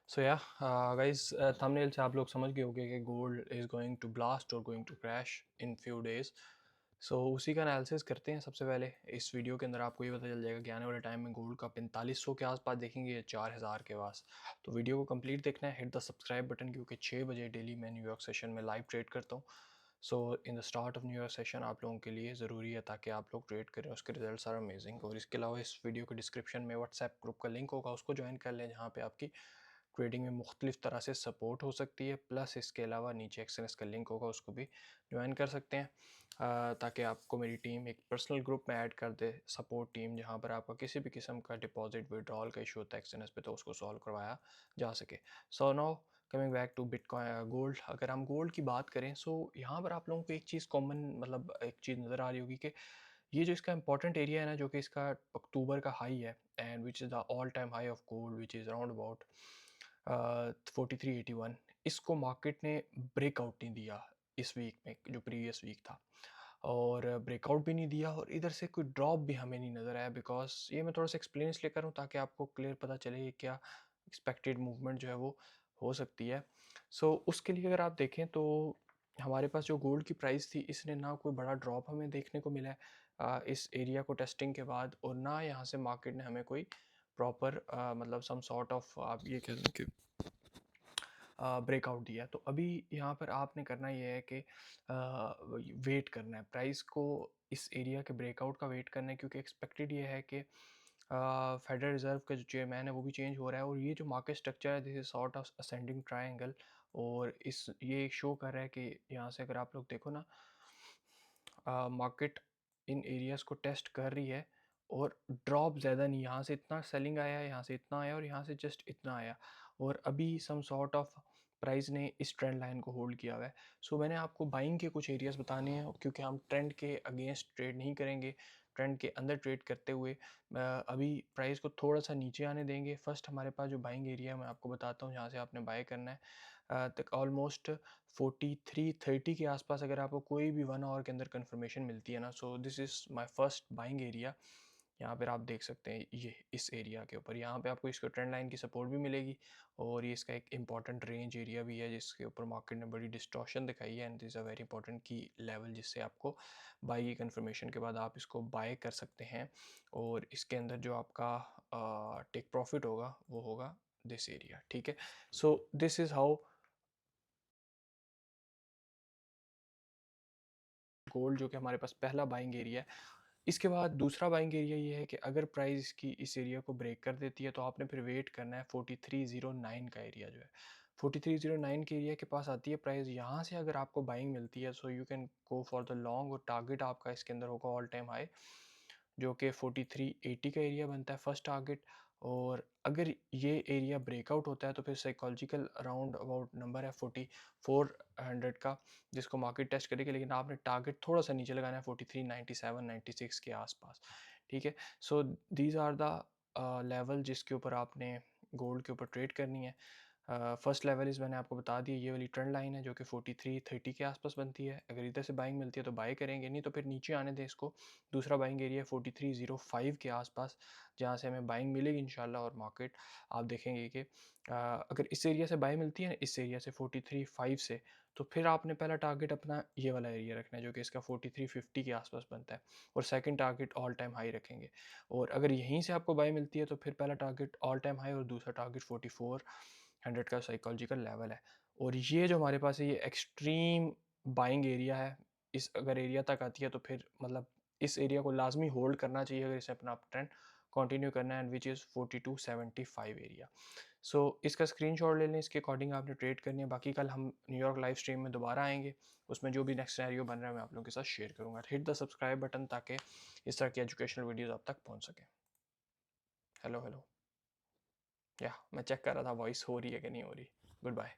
सो या guys, thumbnail से आप लोग समझ गए होंगे कि gold is going to blast और going to crash in few days. So उसी का एनालिसिस करते हैं। सबसे पहले इस वीडियो के अंदर आपको ये पता चल जाएगा कि आने वाले टाइम में गोल्ड का 4500 के आसपास देखेंगे या 4000 के पास। तो वीडियो को कंप्लीट देखना है, हिट द सब्सक्राइब बटन, क्योंकि 6 बजे डेली मैं न्यूयॉर्क सेशन में लाइव ट्रेड करता हूँ। So in the start of New York session आप लोगों के लिए ज़रूरी है ताकि आप लोग ट्रेड करें, उसके रिजल्ट्स आर अमेजिंग। और इसके अलावा इस वीडियो के डिस्क्रिप्शन में व्हाट्सएप ग्रुप का लिंक होगा, उसको ज्वाइन कर लें, जहाँ पे आपकी ट्रेडिंग में मुख्तलिफ तरह से सपोर्ट हो सकती है। प्लस इसके अलावा नीचे एक्सएनएस का लिंक होगा, उसको भी ज्वाइन कर सकते हैं, ताकि आपको मेरी टीम एक पर्सनल ग्रुप में ऐड कर दे, सपोर्ट टीम, जहां पर आपका किसी भी किस्म का डिपॉजिट विड्रॉल का इशू होता है एक्सएनएस पे, तो उसको सॉल्व करवाया जा सके। So now coming back to bitcoin gold. अगर हम गोल्ड की बात करें, सो यहाँ पर आप लोगों को एक चीज़ कॉमन, मतलब एक चीज़ नज़र आ रही होगी कि ये जो इसका इंपॉर्टेंट एरिया है ना, जो कि इसका अक्टूबर का हाई है, and which is the all time high of gold which is around about 4381, इसको मार्केट ने ब्रेकआउट नहीं दिया इस वीक में, जो प्रीवियस वीक था, और ब्रेकआउट भी नहीं दिया, और इधर से कोई ड्रॉप भी हमें नहीं नज़र आया। बिकॉज ये मैं थोड़ा सा एक्सप्लेन इसलिए करूँ ताकि आपको क्लियर पता चले कि क्या एक्सपेक्टेड मूवमेंट जो है वो हो सकती है। सो उसके लिए अगर आप देखें तो हमारे पास जो गोल्ड की प्राइस थी, इसने ना कोई बड़ा ड्रॉप हमें देखने को मिला है इस एरिया को टेस्टिंग के बाद, और ना यहाँ से मार्केट ने हमें कोई प्रॉपर मतलब सम सॉर्ट ऑफ, आप ये कह लें कि ब्रेकआउट दिया। तो अभी यहाँ पर आपने करना ये है कि वेट करना है, प्राइस को इस एरिया के ब्रेकआउट का वेट करना है, क्योंकि एक्सपेक्टेड ये है कि फेडरल रिजर्व का जो चेयरमैन है वो भी चेंज हो रहा है, और ये जो मार्केट स्ट्रक्चर है, this is sort of ascending triangle, और इस ये शो कर रहा है कि यहाँ से अगर आप लोग देखो ना, मार्केट इन एरियाज़ को टेस्ट कर रही है, और ड्रॉप ज़्यादा नहीं, यहाँ से इतना सेलिंग आया, यहाँ से इतना आया, और यहाँ से जस्ट इतना आया, और अभी सम सॉर्ट ऑफ प्राइस ने इस ट्रेंड लाइन को होल्ड किया हुआ है। सो मैंने आपको बाइंग के कुछ एरियाज़ बताने हैं, क्योंकि हम ट्रेंड के अगेंस्ट ट्रेड नहीं करेंगे, ट्रेंड के अंदर ट्रेड करते हुए अभी प्राइस को थोड़ा सा नीचे आने देंगे। फर्स्ट हमारे पास जो बाइंग एरिया है मैं आपको बताता हूँ, जहाँ से आपने बाय करना है, तक ऑलमोस्ट 4330 के आसपास अगर आपको कोई भी 1 आवर के अंदर कंफर्मेशन मिलती है ना, so this is my first buying area. यहाँ पर आप देख सकते हैं, ये इस एरिया के ऊपर, यहाँ पे आपको इसको ट्रेंड लाइन की सपोर्ट भी मिलेगी, और ये इसका एक इंपॉर्टेंट रेंज एरिया भी है, जिसके ऊपर मार्केट ने बड़ी डिस्टॉर्शन दिखाई है, and this a very important की लेवल, जिससे आपको बाई की कंफर्मेशन के बाद आप इसको बाय कर सकते हैं, और इसके अंदर जो आपका टेक प्रॉफिट होगा वो होगा दिस एरिया। ठीक है, so this is how gold, जो कि हमारे पास पहला बाइंग एरिया है। इसके बाद दूसरा बाइंग एरिया ये है कि अगर प्राइस की इस एरिया को ब्रेक कर देती है, तो आपने फिर वेट करना है 4309 का एरिया जो है। 4309 के एरिया के पास आती है प्राइस, यहाँ से अगर आपको बाइंग मिलती है, so you can go for the long, और टारगेट आपका इसके अंदर होगा ऑल टाइम हाई, जो कि 4380 का एरिया बनता है फर्स्ट टारगेट। और अगर ये एरिया ब्रेकआउट होता है, तो फिर साइकोलॉजिकल अराउंड अबाउट नंबर है 4400 का, जिसको मार्केट टेस्ट करेगी, लेकिन आपने टारगेट थोड़ा सा नीचे लगाना है 4397 96 के आसपास। ठीक है, so these are the level जिसके ऊपर आपने गोल्ड के ऊपर ट्रेड करनी है। फर्स्ट लेवल इज़, मैंने आपको बता दिया, ये वाली ट्रेंड लाइन है जो कि 4330 के आसपास बनती है। अगर इधर से बाइंग मिलती है तो बाय करेंगे, नहीं तो फिर नीचे आने दें इसको। दूसरा बाइंग एरिया 4305 के आसपास, जहाँ से हमें बाइंग मिलेगी इंशाल्लाह, और मार्केट आप देखेंगे कि अगर इस एरिया से बाय मिलती है ना, इस एरिया से 435 से, तो फिर आपने पहला टारगेट अपना ये वाला एरिया रखना है, जो कि इसका 4350 के आसपास बनता है, और second target all time high रखेंगे। और अगर यहीं से आपको बाय मिलती है, तो फिर पहला टारगेट ऑल टाइम हाई, और दूसरा टारगेट 4400 का साइकोलॉजिकल लेवल है। और ये जो हमारे पास है, ये एक्सट्रीम बाइंग एरिया है। इस अगर एरिया तक आती है, तो फिर मतलब इस एरिया को लाजमी होल्ड करना चाहिए अगर इसे अपना ट्रेंड कंटिन्यू करना है, एंड विच इज़ 4275 एरिया। सो इसका स्क्रीनशॉट ले लें, इसके अकॉर्डिंग आपने ट्रेड करनी है। बाकी कल हम न्यूयॉर्क लाइव स्ट्रीम में दोबारा आएंगे, उसमें जो भी नेक्स्ट सिनेरियो बन रहा है मैं आप लोगों के साथ शेयर करूँगा। हिट द सब्सक्राइब बटन, ताकि इस तरह की एजुकेशनल वीडियोज़ आप तक पहुँच सकें। हेलो हेलो, या मैं चेक कर रहा था वॉइस हो रही है कि नहीं हो रही। Good bye.